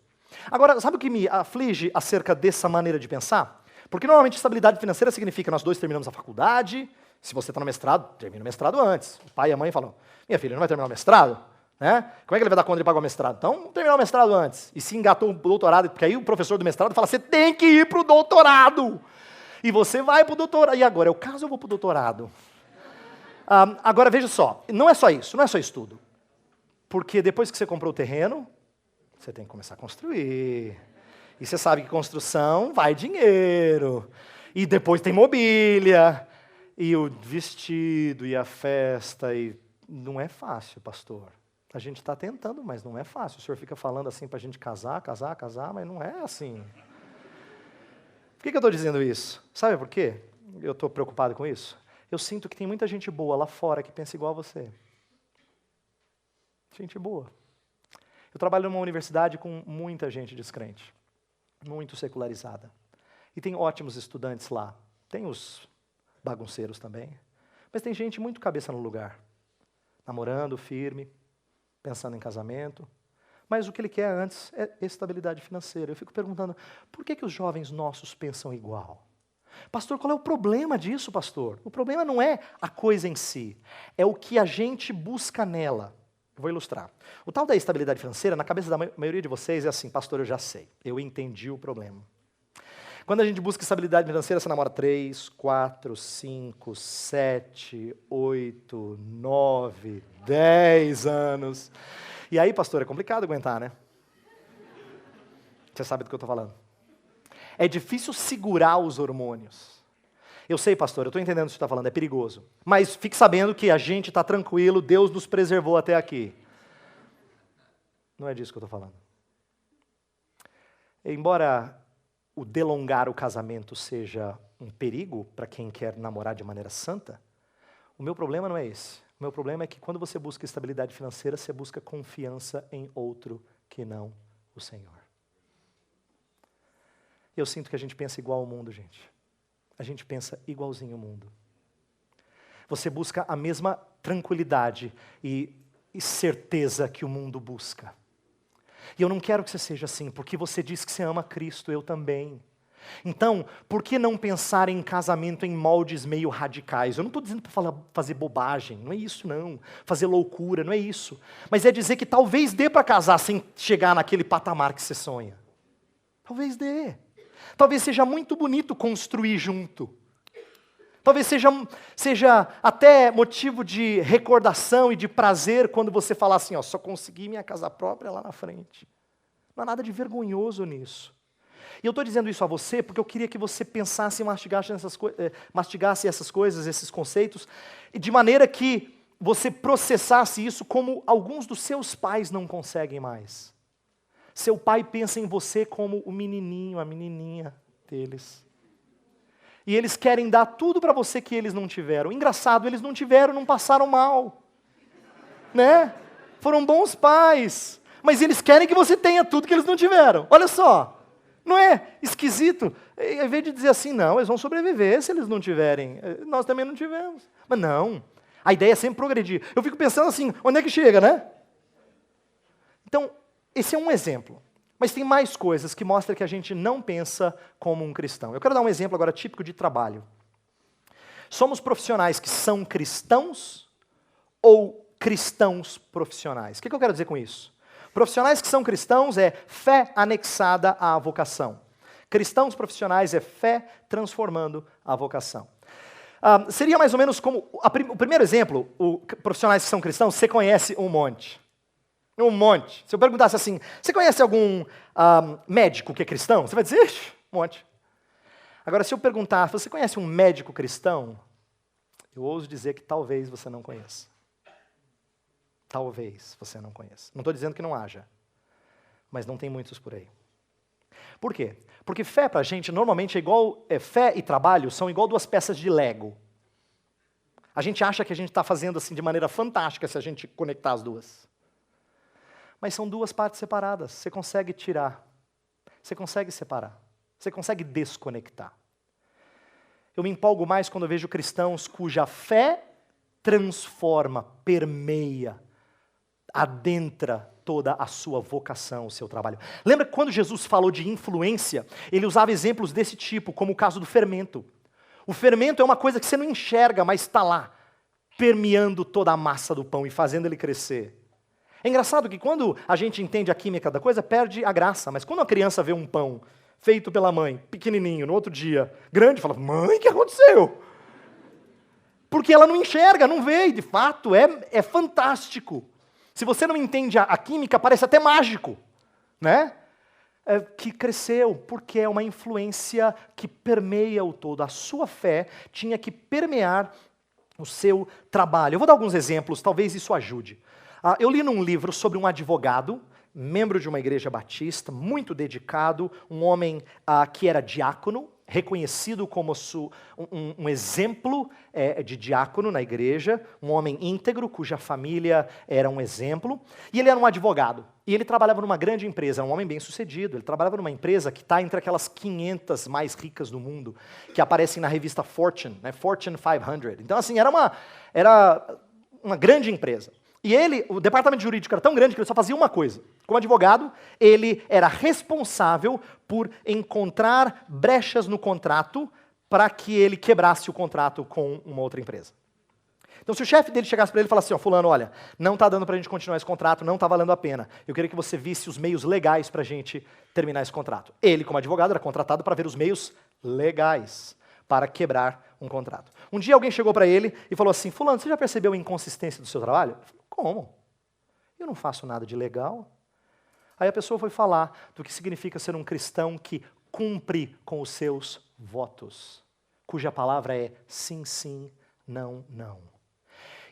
Agora, sabe o que me aflige acerca dessa maneira de pensar? Porque normalmente estabilidade financeira significa nós dois terminamos a faculdade, se você está no mestrado, termina o mestrado antes. O pai e a mãe falam, minha filha, não vai terminar o mestrado? Né? Como é que ele vai dar conta de pagar o mestrado? Então, vamos terminar o mestrado antes. E se engatou o doutorado, porque aí o professor do mestrado fala, você tem que ir para o doutorado. E você vai para o doutorado. E agora, é o caso, eu vou para o doutorado. Agora, veja só, não é só isso, não é só estudo. Porque depois que você comprou o terreno, você tem que começar a construir. E você sabe que construção vai dinheiro. E depois tem mobília. E o vestido, e a festa. E não é fácil, pastor. A gente está tentando, mas não é fácil. O senhor fica falando assim para a gente casar, mas não é assim. Por que eu estou dizendo isso? Sabe por quê? Eu estou preocupado com isso. Eu sinto que tem muita gente boa lá fora que pensa igual a você. Gente boa. Eu trabalho numa universidade com muita gente descrente, muito secularizada. E tem ótimos estudantes lá. Tem os bagunceiros também. Mas tem gente muito cabeça no lugar. Namorando, firme, pensando em casamento. Mas o que ele quer antes é estabilidade financeira. Eu fico perguntando, por que os jovens nossos pensam igual? Pastor, qual é o problema disso, pastor? O problema não é a coisa em si, é o que a gente busca nela. Eu vou ilustrar. O tal da estabilidade financeira, na cabeça da maioria de vocês, é assim, pastor, eu já sei, eu entendi o problema. Quando a gente busca estabilidade financeira, você namora 3, 4, 5, 7, 8, 9, 10 anos. E aí, pastor, é complicado aguentar, né? Você sabe do que eu estou falando. É difícil segurar os hormônios. Eu sei, pastor, eu estou entendendo o que você está falando, é perigoso. Mas fique sabendo que a gente está tranquilo, Deus nos preservou até aqui. Não é disso que eu estou falando. Embora o delongar o casamento seja um perigo para quem quer namorar de maneira santa, o meu problema não é esse. O meu problema é que quando você busca estabilidade financeira, você busca confiança em outro que não o Senhor. Eu sinto que a gente pensa igual ao mundo, gente. A gente pensa igualzinho ao mundo. Você busca a mesma tranquilidade e certeza que o mundo busca. E eu não quero que você seja assim, porque você diz que você ama Cristo, eu também. Então, por que não pensar em casamento em moldes meio radicais? Eu não estou dizendo para fazer bobagem, não é isso não. Fazer loucura, não é isso. Mas é dizer que talvez dê para casar sem chegar naquele patamar que você sonha. Talvez dê. Talvez seja muito bonito construir junto. Talvez seja até motivo de recordação e de prazer quando você falar assim, ó, só consegui minha casa própria lá na frente. Não há nada de vergonhoso nisso. E eu estou dizendo isso a você porque eu queria que você pensasse e mastigasse essas coisas, esses conceitos, de maneira que você processasse isso como alguns dos seus pais não conseguem mais. Seu pai pensa em você como o menininho, a menininha deles. E eles querem dar tudo para você que eles não tiveram. Engraçado, eles não tiveram, não passaram mal. Né? Foram bons pais. Mas eles querem que você tenha tudo que eles não tiveram. Olha só. Não é esquisito? Em vez de dizer assim, não, eles vão sobreviver se eles não tiverem. Nós também não tivemos. Mas não. A ideia é sempre progredir. Eu fico pensando assim, onde é que chega, né? Então, esse é um exemplo. Mas tem mais coisas que mostram que a gente não pensa como um cristão. Eu quero dar um exemplo agora típico de trabalho. Somos profissionais que são cristãos ou cristãos profissionais? O que eu quero dizer com isso? Profissionais que são cristãos é fé anexada à vocação. Cristãos profissionais é fé transformando a vocação. Seria mais ou menos como, o primeiro exemplo, profissionais que são cristãos, você conhece um monte. Um monte. Se eu perguntasse assim, você conhece algum médico que é cristão? Você vai dizer, um monte. Agora, se eu perguntar, você conhece um médico cristão? Eu ouso dizer que talvez você não conheça. Talvez você não conheça. Não estou dizendo que não haja, mas não tem muitos por aí. Por quê? Porque fé pra gente normalmente é igual, fé e trabalho são igual duas peças de Lego. A gente acha que a gente está fazendo assim de maneira fantástica se a gente conectar as duas. Mas são duas partes separadas. Você consegue tirar, você consegue separar, você consegue desconectar. Eu me empolgo mais quando eu vejo cristãos cuja fé transforma, permeia, adentra toda a sua vocação, o seu trabalho. Lembra que quando Jesus falou de influência, ele usava exemplos desse tipo, como o caso do fermento. O fermento é uma coisa que você não enxerga, mas está lá, permeando toda a massa do pão e fazendo ele crescer. É engraçado que quando a gente entende a química da coisa, perde a graça. Mas quando a criança vê um pão feito pela mãe, pequenininho, no outro dia, grande, fala, mãe, o que aconteceu? Porque ela não enxerga, não vê, e de fato é fantástico. Se você não entende a química, parece até mágico, né? Que cresceu, porque é uma influência que permeia o todo. A sua fé tinha que permear o seu trabalho. Eu vou dar alguns exemplos, talvez isso ajude. Eu li num livro sobre um advogado, membro de uma igreja batista, muito dedicado, um homem que era diácono, reconhecido como um exemplo de diácono na igreja, um homem íntegro, cuja família era um exemplo, e ele era um advogado, e ele trabalhava numa grande empresa, um homem bem-sucedido, ele trabalhava numa empresa que está entre aquelas 500 mais ricas do mundo, que aparecem na revista Fortune, né, Fortune 500. Então, assim, era uma grande empresa. E o departamento jurídico era tão grande que ele só fazia uma coisa. Como advogado, ele era responsável por encontrar brechas no contrato para que ele quebrasse o contrato com uma outra empresa. Então, se o chefe dele chegasse para ele e falasse assim, fulano, olha, não está dando para a gente continuar esse contrato, não está valendo a pena. Eu queria que você visse os meios legais para a gente terminar esse contrato. Ele, como advogado, era contratado para ver os meios legais para quebrar um contrato. Um dia alguém chegou para ele e falou assim, fulano, você já percebeu a inconsistência do seu trabalho? Ele falou, como? Eu não faço nada de legal. Aí a pessoa foi falar do que significa ser um cristão que cumpre com os seus votos, cuja palavra é sim, sim, não, não.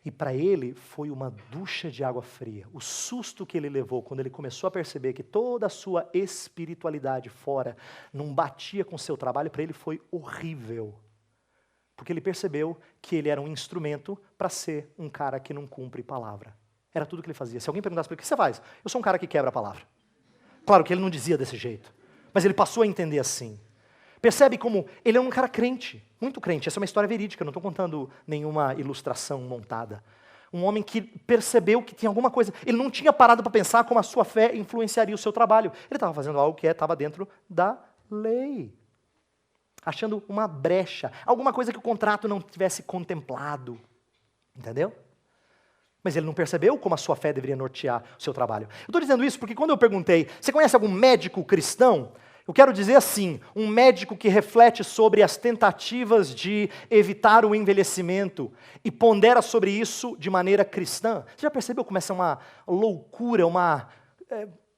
E para ele foi uma ducha de água fria. O susto que ele levou quando ele começou a perceber que toda a sua espiritualidade fora não batia com o seu trabalho, para ele foi horrível. Porque ele percebeu que ele era um instrumento para ser um cara que não cumpre palavra. Era tudo que ele fazia. Se alguém perguntasse para ele, o que você faz? Eu sou um cara que quebra a palavra. Claro que ele não dizia desse jeito, mas ele passou a entender assim. Percebe como ele é um cara crente, muito crente. Essa é uma história verídica, não estou contando nenhuma ilustração montada. Um homem que percebeu que tinha alguma coisa, ele não tinha parado para pensar como a sua fé influenciaria o seu trabalho. Ele estava fazendo algo que estava dentro da lei. Achando uma brecha, alguma coisa que o contrato não tivesse contemplado. Entendeu? Mas ele não percebeu como a sua fé deveria nortear o seu trabalho. Eu estou dizendo isso porque quando eu perguntei, você conhece algum médico cristão? Eu quero dizer assim, um médico que reflete sobre as tentativas de evitar o envelhecimento e pondera sobre isso de maneira cristã. Você já percebeu como essa é uma loucura, uma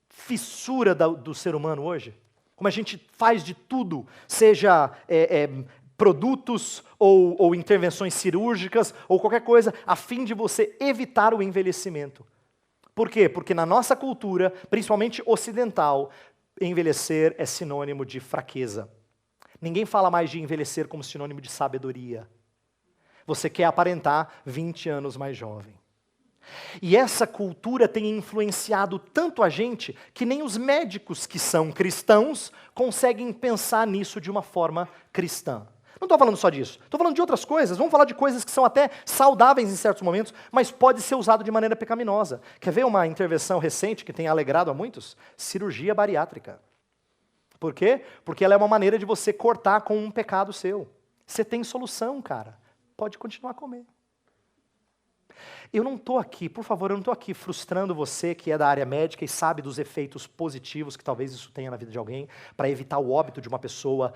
fissura do ser humano hoje? Como a gente faz de tudo, seja produtos ou intervenções cirúrgicas ou qualquer coisa, a fim de você evitar o envelhecimento. Por quê? Porque na nossa cultura, principalmente ocidental, envelhecer é sinônimo de fraqueza. Ninguém fala mais de envelhecer como sinônimo de sabedoria. Você quer aparentar 20 anos mais jovem. E essa cultura tem influenciado tanto a gente que nem os médicos que são cristãos conseguem pensar nisso de uma forma cristã. Não estou falando só disso. Estou falando de outras coisas. Vamos falar de coisas que são até saudáveis em certos momentos, mas pode ser usado de maneira pecaminosa. Quer ver uma intervenção recente que tem alegrado a muitos? Cirurgia bariátrica. Por quê? Porque ela é uma maneira de você cortar com um pecado seu. Você tem solução, cara. Pode continuar a comer. Eu não estou aqui, por favor, eu não estou aqui frustrando você que é da área médica e sabe dos efeitos positivos que talvez isso tenha na vida de alguém, para evitar o óbito de uma pessoa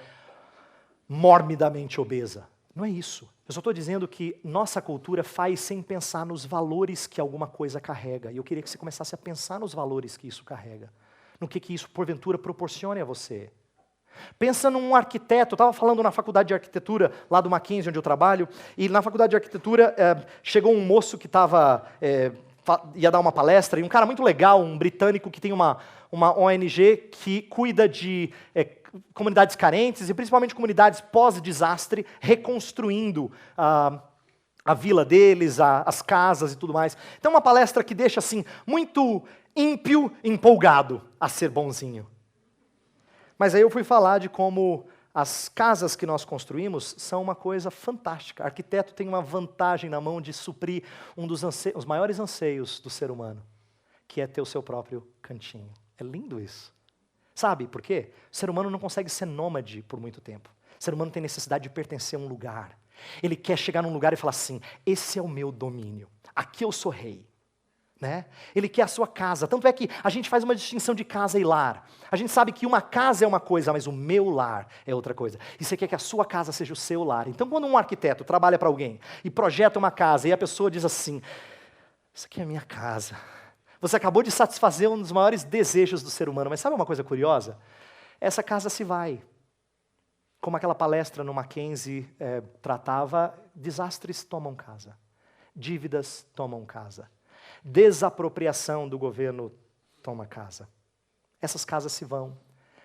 morbidamente obesa. Não é isso. Eu só estou dizendo que nossa cultura faz sem pensar nos valores que alguma coisa carrega. E eu queria que você começasse a pensar nos valores que isso carrega. No que isso, porventura, proporcione a você. Pensa num arquiteto. Eu estava falando na faculdade de arquitetura, lá do Mackenzie, onde eu trabalho, e na faculdade de arquitetura chegou um moço que ia dar uma palestra, e um cara muito legal, um britânico que tem uma ONG que cuida de comunidades carentes, e principalmente comunidades pós-desastre, reconstruindo a vila deles, as casas e tudo mais. Então uma palestra que deixa assim, muito ímpio, empolgado a ser bonzinho. Mas aí eu fui falar de como as casas que nós construímos são uma coisa fantástica. O arquiteto tem uma vantagem na mão de suprir um dos os maiores anseios do ser humano, que é ter o seu próprio cantinho. É lindo isso. Sabe por quê? O ser humano não consegue ser nômade por muito tempo. O ser humano tem necessidade de pertencer a um lugar. Ele quer chegar num lugar e falar assim, esse é o meu domínio, aqui eu sou rei. Né? Ele quer a sua casa, tanto é que a gente faz uma distinção de casa e lar. A gente sabe que uma casa é uma coisa, mas o meu lar é outra coisa. E você quer que a sua casa seja o seu lar. Então quando um arquiteto trabalha para alguém e projeta uma casa e a pessoa diz assim, isso aqui é a minha casa. Você acabou de satisfazer um dos maiores desejos do ser humano, mas sabe uma coisa curiosa? Essa casa se vai. Como aquela palestra no Mackenzie tratava, desastres tomam casa. Dívidas tomam casa. Desapropriação do governo toma casa. Essas casas se vão.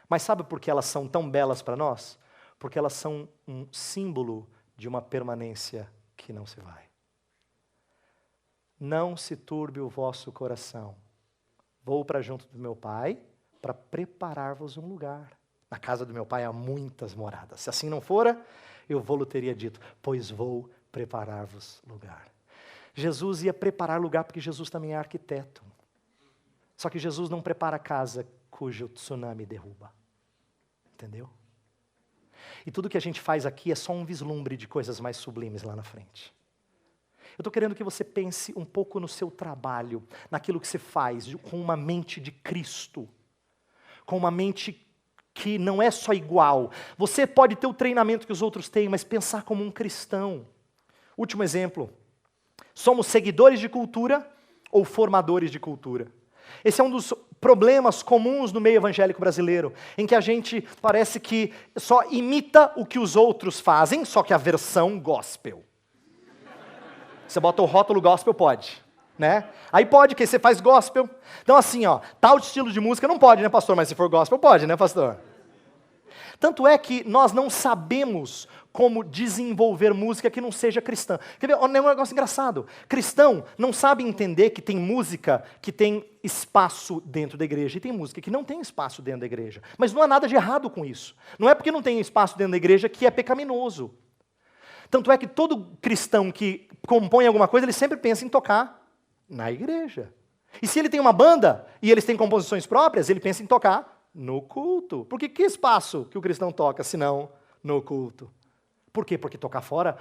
Mas sabe por que elas são tão belas para nós? Porque elas são um símbolo de uma permanência que não se vai. Não se turbe o vosso coração. Vou para junto do meu Pai para preparar-vos um lugar. Na casa do meu Pai há muitas moradas. Se assim não fora, eu vou-lhe teria dito, pois vou preparar-vos lugar. Jesus ia preparar lugar porque Jesus também é arquiteto. Só que Jesus não prepara casa cujo tsunami derruba. Entendeu? E tudo que a gente faz aqui é só um vislumbre de coisas mais sublimes lá na frente. Eu estou querendo que você pense um pouco no seu trabalho, naquilo que você faz, com uma mente de Cristo. Com uma mente que não é só igual. Você pode ter o treinamento que os outros têm, mas pensar como um cristão. Último exemplo. Somos seguidores de cultura ou formadores de cultura? Esse é um dos problemas comuns no meio evangélico brasileiro, em que a gente parece que só imita o que os outros fazem, só que a versão gospel. Você bota o rótulo gospel, pode, né? Aí pode, que você faz gospel. Então assim, tal estilo de música não pode, né, pastor? Mas se for gospel, pode, né, pastor? Tanto é que nós não sabemos como desenvolver música que não seja cristã. Quer ver? É um negócio engraçado. Cristão não sabe entender que tem música que tem espaço dentro da igreja e tem música que não tem espaço dentro da igreja. Mas não há nada de errado com isso. Não é porque não tem espaço dentro da igreja que é pecaminoso. Tanto é que todo cristão que compõe alguma coisa, ele sempre pensa em tocar na igreja. E se ele tem uma banda e eles têm composições próprias, ele pensa em tocar no culto. Porque que espaço que o cristão toca, se não no culto? Por quê? Porque tocar fora...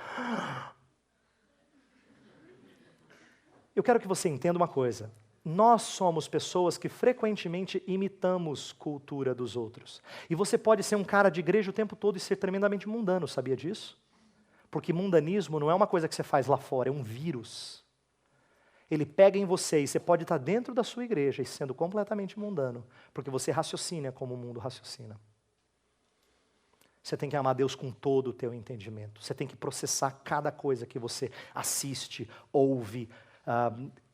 Eu quero que você entenda uma coisa. Nós somos pessoas que frequentemente imitamos cultura dos outros. E você pode ser um cara de igreja o tempo todo e ser tremendamente mundano, sabia disso? Porque mundanismo não é uma coisa que você faz lá fora, é um vírus. Ele pega em você e você pode estar dentro da sua igreja e sendo completamente mundano, porque você raciocina como o mundo raciocina. Você tem que amar Deus com todo o teu entendimento. Você tem que processar cada coisa que você assiste, ouve,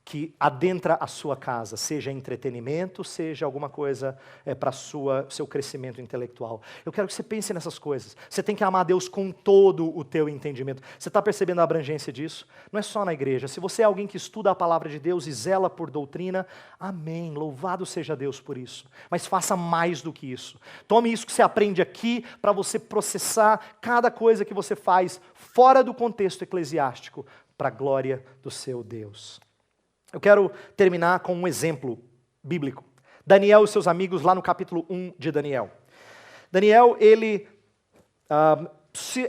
que adentra a sua casa, seja entretenimento, seja alguma coisa para seu crescimento intelectual. Eu quero que você pense nessas coisas. Você tem que amar a Deus com todo o teu entendimento. Você está percebendo a abrangência disso? Não é só na igreja. Se você é alguém que estuda a palavra de Deus e zela por doutrina, amém, louvado seja Deus por isso. Mas faça mais do que isso. Tome isso que você aprende aqui para você processar cada coisa que você faz fora do contexto eclesiástico, para a glória do seu Deus. Eu quero terminar com um exemplo bíblico. Daniel e seus amigos lá no capítulo 1 de Daniel. Daniel, ele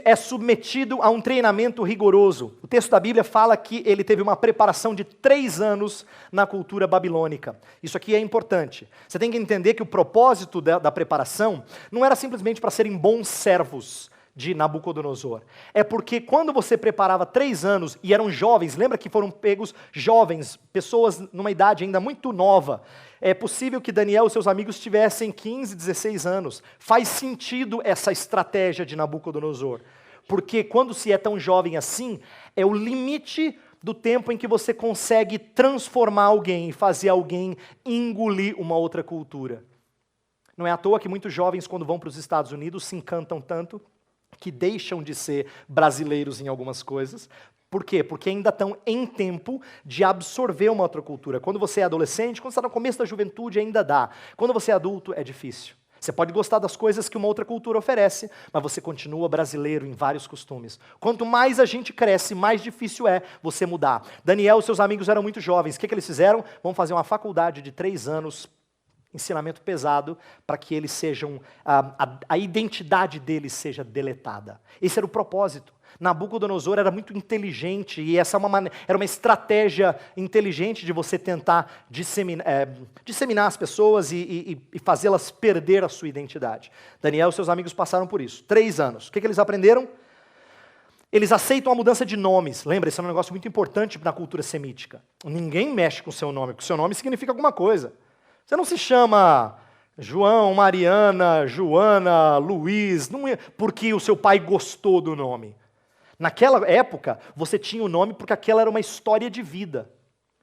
é submetido a um treinamento rigoroso. O texto da Bíblia fala que ele teve uma preparação de 3 anos na cultura babilônica. Isso aqui é importante. Você tem que entender que o propósito da preparação não era simplesmente para serem bons servos de Nabucodonosor. É porque quando você preparava 3 anos e eram jovens, lembra que foram pegos jovens, pessoas numa idade ainda muito nova, é possível que Daniel e seus amigos tivessem 15, 16 anos. Faz sentido essa estratégia de Nabucodonosor, porque quando se é tão jovem assim, é o limite do tempo em que você consegue transformar alguém e fazer alguém engolir uma outra cultura. Não é à toa que muitos jovens, quando vão para os Estados Unidos, se encantam tanto que deixam de ser brasileiros em algumas coisas. Por quê? Porque ainda estão em tempo de absorver uma outra cultura. Quando você é adolescente, quando você está no começo da juventude, ainda dá. Quando você é adulto, é difícil. Você pode gostar das coisas que uma outra cultura oferece, mas você continua brasileiro em vários costumes. Quanto mais a gente cresce, mais difícil é você mudar. Daniel e seus amigos eram muito jovens. O que eles fizeram? Vão fazer uma faculdade de 3 anos, ensinamento pesado, para que eles sejam, a identidade deles seja deletada. Esse era o propósito. Nabucodonosor era muito inteligente, e essa era uma estratégia inteligente de você tentar disseminar as pessoas e fazê-las perder a sua identidade. Daniel e seus amigos passaram por isso. 3 anos. O que eles aprenderam? Eles aceitam a mudança de nomes. Lembra, esse é um negócio muito importante na cultura semítica. Ninguém mexe com o seu nome, porque o seu nome significa alguma coisa. Você não se chama João, Mariana, Joana, Luiz, não é porque o seu pai gostou do nome. Naquela época, você tinha o nome porque aquela era uma história de vida.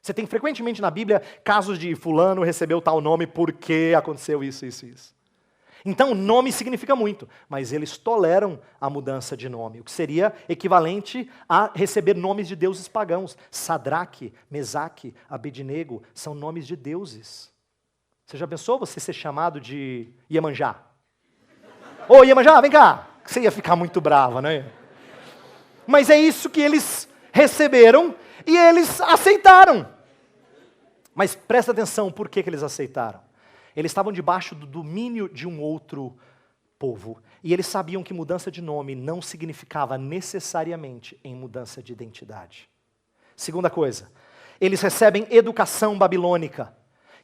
Você tem frequentemente na Bíblia casos de fulano recebeu tal nome porque aconteceu isso, isso, isso. Então, nome significa muito, mas eles toleram a mudança de nome, o que seria equivalente a receber nomes de deuses pagãos. Sadraque, Mesaque, Abednego são nomes de deuses. Você já pensou você ser chamado de Iemanjá? Ô, Iemanjá, vem cá! Você ia ficar muito brava, né? Mas é isso que eles receberam e eles aceitaram. Mas presta atenção, por que eles aceitaram? Eles estavam debaixo do domínio de um outro povo. E eles sabiam que mudança de nome não significava necessariamente em mudança de identidade. Segunda coisa, eles recebem educação babilônica.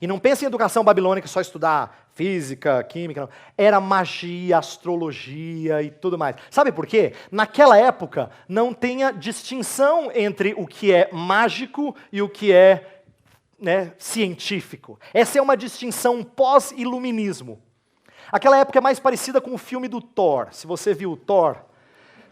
E não pense em educação babilônica só estudar física, química, não. Era magia, astrologia e tudo mais. Sabe por quê? Naquela época não tinha distinção entre o que é mágico e o que é científico. Essa é uma distinção pós-iluminismo. Aquela época é mais parecida com o filme do Thor. Se você viu o Thor,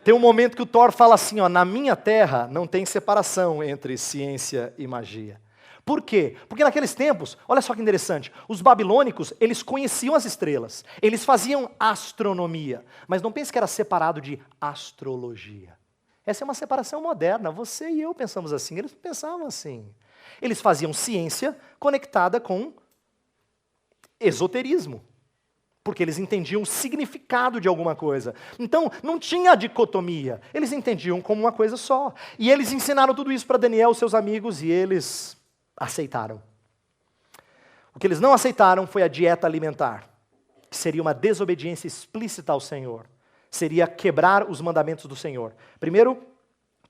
tem um momento que o Thor fala assim, ó, na minha terra não tem separação entre ciência e magia. Por quê? Porque naqueles tempos, olha só que interessante, os babilônicos, eles conheciam as estrelas, eles faziam astronomia, mas não pense que era separado de astrologia. Essa é uma separação moderna, você e eu pensamos assim, eles não pensavam assim. Eles faziam ciência conectada com esoterismo, porque eles entendiam o significado de alguma coisa. Então, não tinha dicotomia, eles entendiam como uma coisa só. E eles ensinaram tudo isso para Daniel, seus amigos, e eles aceitaram. O que eles não aceitaram foi a dieta alimentar, que seria uma desobediência explícita ao Senhor. Seria quebrar os mandamentos do Senhor. Primeiro,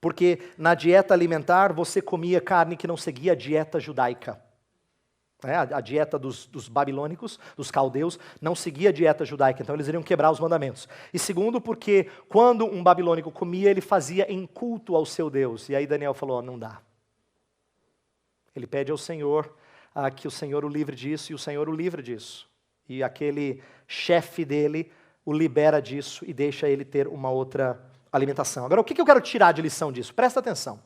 porque na dieta alimentar você comia carne que não seguia a dieta judaica. A dieta dos babilônicos, dos caldeus, não seguia a dieta judaica, então eles iriam quebrar os mandamentos. E segundo, porque quando um babilônico comia, ele fazia em culto ao seu Deus. E aí Daniel falou, não dá. Ele pede ao Senhor que o Senhor o livre disso, e o Senhor o livra disso. E aquele chefe dele o libera disso e deixa ele ter uma outra alimentação. Agora, o que eu quero tirar de lição disso? Presta atenção.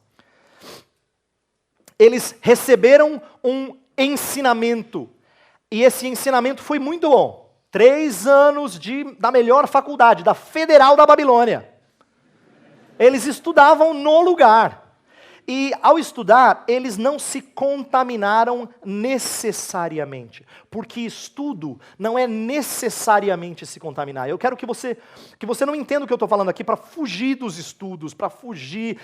eles receberam um ensinamento. E esse ensinamento foi muito bom. 3 anos da melhor faculdade, da Federal da Babilônia. Eles estudavam no lugar. E ao estudar, eles não se contaminaram necessariamente. Porque estudo não é necessariamente se contaminar. Eu quero que você não entenda o que eu estou falando aqui para fugir dos estudos, para fugir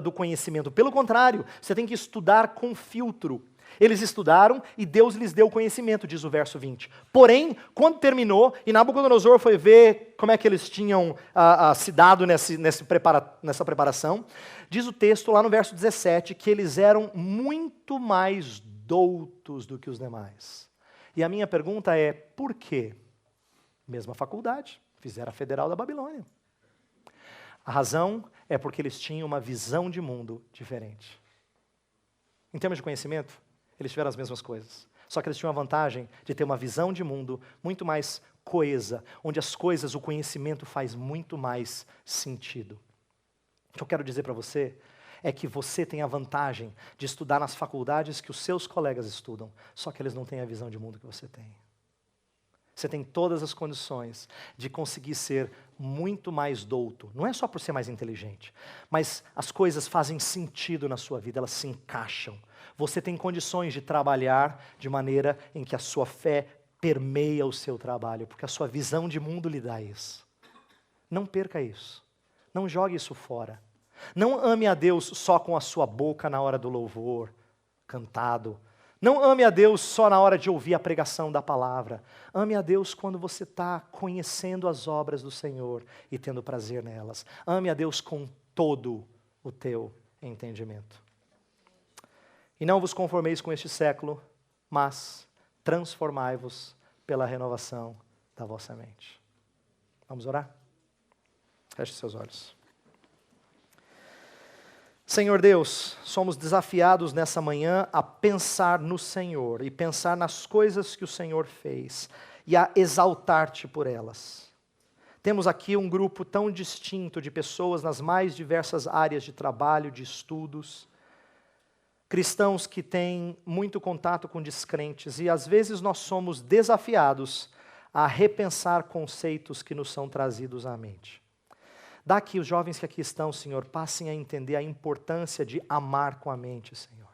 do conhecimento. Pelo contrário, você tem que estudar com filtro. Eles estudaram e Deus lhes deu conhecimento, diz o verso 20. Porém, quando terminou, e Nabucodonosor foi ver como é que eles tinham se dado nessa preparação, diz o texto lá no verso 17 que eles eram muito mais doutos do que os demais. E a minha pergunta é, por quê? Mesma faculdade, fizeram a Federal da Babilônia. A razão é porque eles tinham uma visão de mundo diferente. Em termos de conhecimento, eles tiveram as mesmas coisas. Só que eles tinham a vantagem de ter uma visão de mundo muito mais coesa, onde as coisas, o conhecimento faz muito mais sentido. O que eu quero dizer para você é que você tem a vantagem de estudar nas faculdades que os seus colegas estudam, só que eles não têm a visão de mundo que você tem. Você tem todas as condições de conseguir ser muito mais douto. Não é só por ser mais inteligente, mas as coisas fazem sentido na sua vida, elas se encaixam. Você tem condições de trabalhar de maneira em que a sua fé permeia o seu trabalho, porque a sua visão de mundo lhe dá isso. Não perca isso. Não jogue isso fora. Não ame a Deus só com a sua boca na hora do louvor, cantado. Não ame a Deus só na hora de ouvir a pregação da palavra. Ame a Deus quando você está conhecendo as obras do Senhor e tendo prazer nelas. Ame a Deus com todo o teu entendimento. E não vos conformeis com este século, mas transformai-vos pela renovação da vossa mente. Vamos orar? Feche seus olhos. Senhor Deus, somos desafiados nessa manhã a pensar no Senhor e pensar nas coisas que o Senhor fez e a exaltar-te por elas. Temos aqui um grupo tão distinto de pessoas nas mais diversas áreas de trabalho, de estudos, cristãos que têm muito contato com descrentes e às vezes nós somos desafiados a repensar conceitos que nos são trazidos à mente. Dá que os jovens que aqui estão, Senhor, passem a entender a importância de amar com a mente, Senhor.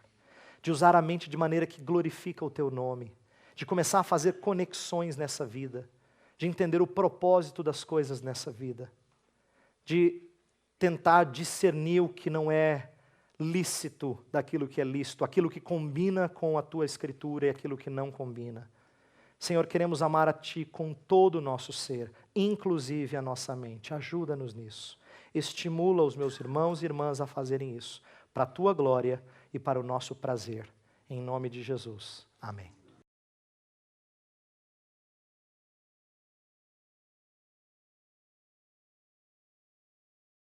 De usar a mente de maneira que glorifica o Teu nome. De começar a fazer conexões nessa vida. De entender o propósito das coisas nessa vida. De tentar discernir o que não é lícito daquilo que é lícito. Aquilo que combina com a Tua Escritura e aquilo que não combina. Senhor, queremos amar a Ti com todo o nosso ser, inclusive a nossa mente. Ajuda-nos nisso. Estimula os meus irmãos e irmãs a fazerem isso, para a Tua glória e para o nosso prazer. Em nome de Jesus. Amém.